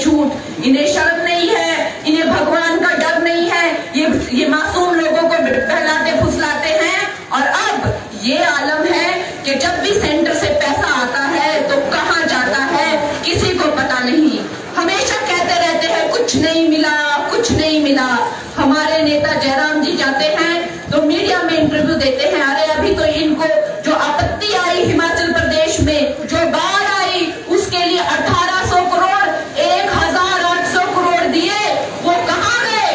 झूठ, इन्हें शर्म नहीं है, इन्हें भगवान का डर नहीं है, ये मासूम लोगों को बहलाते फुसलाते हैं। और अब ये आलम है कि जब भी सेंटर से पैसा आता है तो कहां जाता है किसी को पता नहीं। हमेशा कहते रहते हैं कुछ नहीं मिला, कुछ नहीं मिला। हमारे नेता जयराम जी जाते हैं तो मीडिया में इंटरव्यू देते हैं, अरे अभी तो इनको जो आपत्ति आई हिमाचल प्रदेश में, जो बाढ़ आई, उसके लिए 1800 करोड़ 1800 करोड़ दिए, वो कहां गए?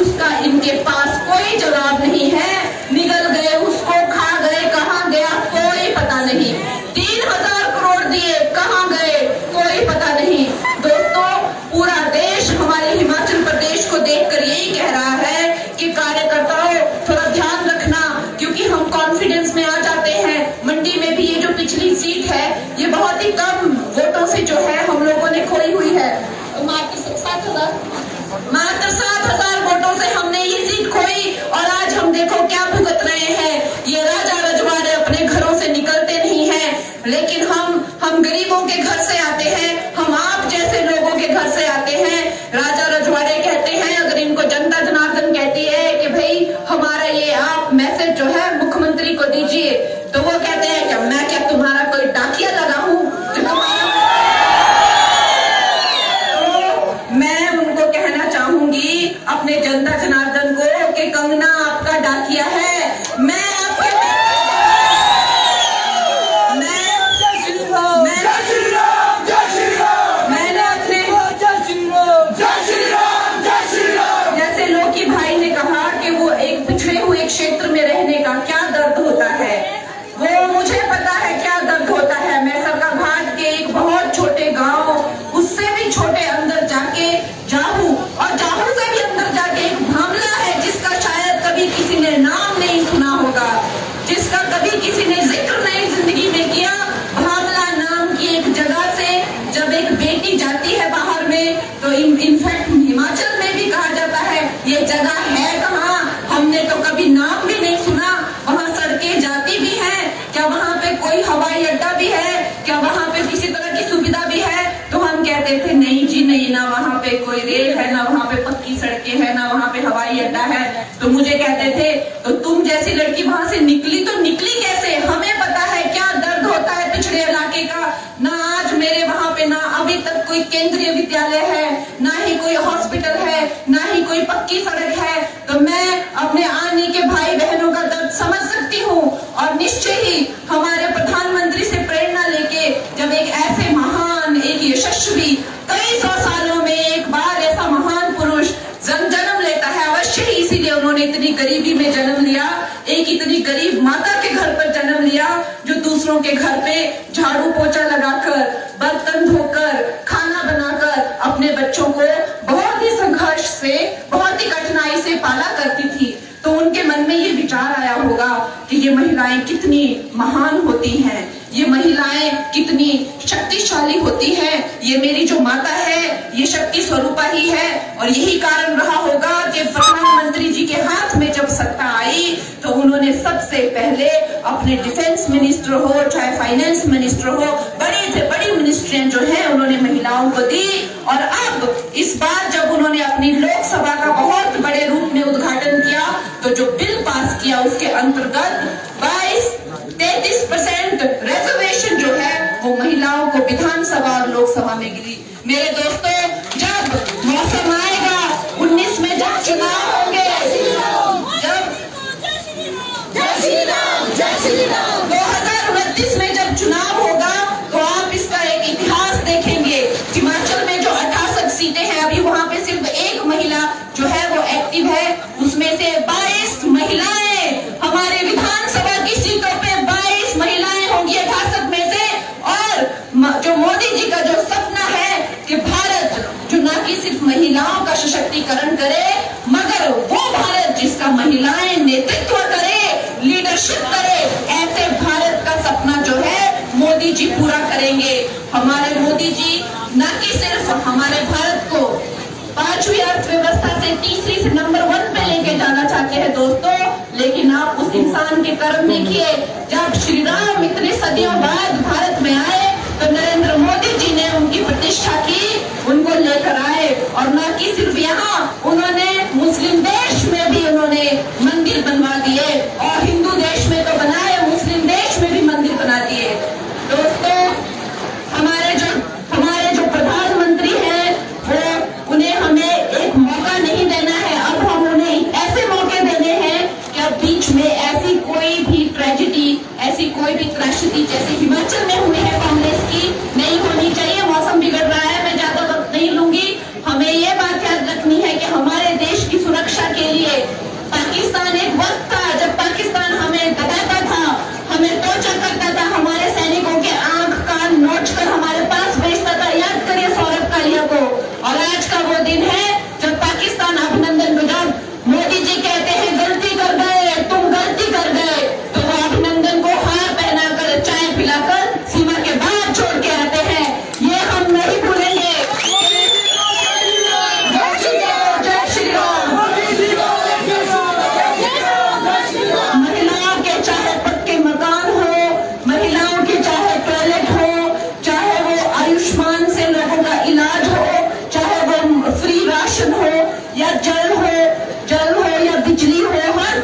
उसका इनके पास कोई जवाब नहीं है। निगल गए, उसको खा गए, कहां गया कोई पता नहीं। 3000 करोड़ दिए, कहां गए कोई पता नहीं। दोस्तों, पूरा देश हमारे हिमाचल प्रदेश को देखकर यही कह रहा है कि कार्यकर्ताओं थोड़ा ध्यान रखना, क्योंकि हम कॉन्फिडेंस में आ जाते हैं। मंडी में भी ये जो पिछली सीट है, ये बहुत ही कम वोटों से जो है हम लोगों ने खोई हुई है। मात्र 7,000 वोटों से हमने ये सीट खोई, और आज हम देखो क्या भुगत रहे हैं। ये राजा रजवाड़े अपने घरों से निकलते नहीं हैं, लेकिन हम गरीबों के घर से आते हैं, हम आप जैसे लोगों के घर से आते हैं। राजा रजवाड़े कहते हैं, अगर इनको जनता जनार्दन कहती है कि भाई हमारा ये आप मैसेज जो है मुख्यमंत्री को दीजिए, तो वो कहते हैं कि मैं क्या तुम्हारा कोई डाकिया लगा हूं जो तुम्हारा। तो मैं उनको कहना चाहूंगी अपने जनता जनार्दन को कि कंगना आपका डाकिया है। क्षेत्र में रहने का क्या दर्द होता है, वो मुझे पता है क्या दर्द होता है। मैं सरकार घाट के एक बहुत छोटे गांव, उससे भी छोटे अंदर जाके जाहू, और जाहू से भी अंदर जाके एक भामला है जिसका शायद कभी किसी ने नाम नहीं सुना होगा, जिसका कभी किसी ने जिक्र नहीं जिंदगी में किया। भामला नाम की एक जगह से जब एक बेटी जाती है बाहर में, तो इनफैक्ट हिमाचल में भी कहा जाता है ये जगह है कहाँ, हमने तो कभी नाम भी नहीं सुना। वहाँ सड़कें जाती भी हैं, क्या वहाँ पे कोई हवाई अड्डा भी है, क्या वहाँ पे किसी तरह की सुविधा भी है? तो हम कहते थे नहीं जी नहीं, ना वहाँ पे कोई रेल है, ना वहाँ पे पक्की सड़कें हैं, ना वहाँ पे हवाई अड्डा है। तो मुझे कहते थे तो तुम जैसी लड़की वहाँ से निकली तो निकली कैसे? हमें पता है क्या दर्द होता है पिछड़े इलाके का। ना आज मेरे वहाँ पे ना अभी तक कोई केंद्रीय विद्यालय है, ना ही कोई हॉस्पिटल है, ना ही कोई पक्की सड़क है। तो मैं अपने आने के भाई बहनों का दर्द समझ सकती हूँ, और निश्चय ही हमारे प्रधानमंत्री से प्रेरणा लेके जब एक ऐसे महान, एक यशस्वी, कई 100 सालों में एक बार ऐसा महान पुरुष जन्म लेता है, अवश्य ही इसीलिए उन्होंने इतनी गरीबी में जन्म लिया, एक इतनी गरीब माता के घर पर जन्म लिया जो दूसरों के घर पे झाड़ू पोछा लगाकर, बर्तन धोकर, खाना बनाकर अपने बच्चों को बहुत ही संघर्ष से, बहुत ही कठिनाई से पाला करती थी। तो उनके मन में ये विचार आया होगा कि ये महिलाएं कितनी महान होती हैं, ये महिलाएं कितनी शक्तिशाली होती हैं, ये मेरी जो माता है ये शक्ति स्वरूपा ही है। और यही कारण रहा होगा कि प्रधानमंत्री जी के हाथ में जब सत्ता आई तो उन्होंने सबसे पहले अपने डिफेंस मिनिस्टर हो, चाहे फाइनेंस मिनिस्टर हो, बड़ी से बड़ी मिनिस्ट्रियां जो है उन्होंने महिलाओं को दी। और अब इस बार जब उन्होंने अपनी लोकसभा का बहुत बड़े रूप में उद्घाटन किया, तो जो बिल पास किया उसके अंतर्गत 33% रिजर्वेशन जो है वो महिलाओं को विधानसभा और लोकसभा में गिरी। मेरे दोस्तों, जब मौसम आएगा 19 में जब चुनाव होंगे, जब 2029 में जब चुनाव होगा, तो आप इसका एक इतिहास देखेंगे। हिमाचल में जो 68 सीटें हैं, अभी वहां पे सिर्फ एक महिला जो है वो एक्टिव है, उसमें से 22 महिलाएं, हमारे विधानसभा की सीटों पे 22 महिलाएं होंगी 68 में से। और जो मोदी जी का जो सपना है कि भारत जो ना कि सिर्फ महिलाओं का सशक्तिकरण करे, मगर वो भारत जिसका महिलाएं नेतृत्व करे, लीडरशिप करे, ऐसे भारत का सपना जो है मोदी जी पूरा करेंगे। हमारे मोदी जी न कि सिर्फ हमारे भारत को 5वीं अर्थव्यवस्था से तीसरी से नंबर 1 पे लेके जाना चाहते हैं दोस्तों, लेकिन आप उस इंसान के कर्म देखिए। जब श्री राम इतने सदियों बाद भारत में आए तो नरेंद्र मोदी जी ने उनकी प्रतिष्ठा की, उनको लेकर आए और न कि सिर्फ यहाँ उन्होंने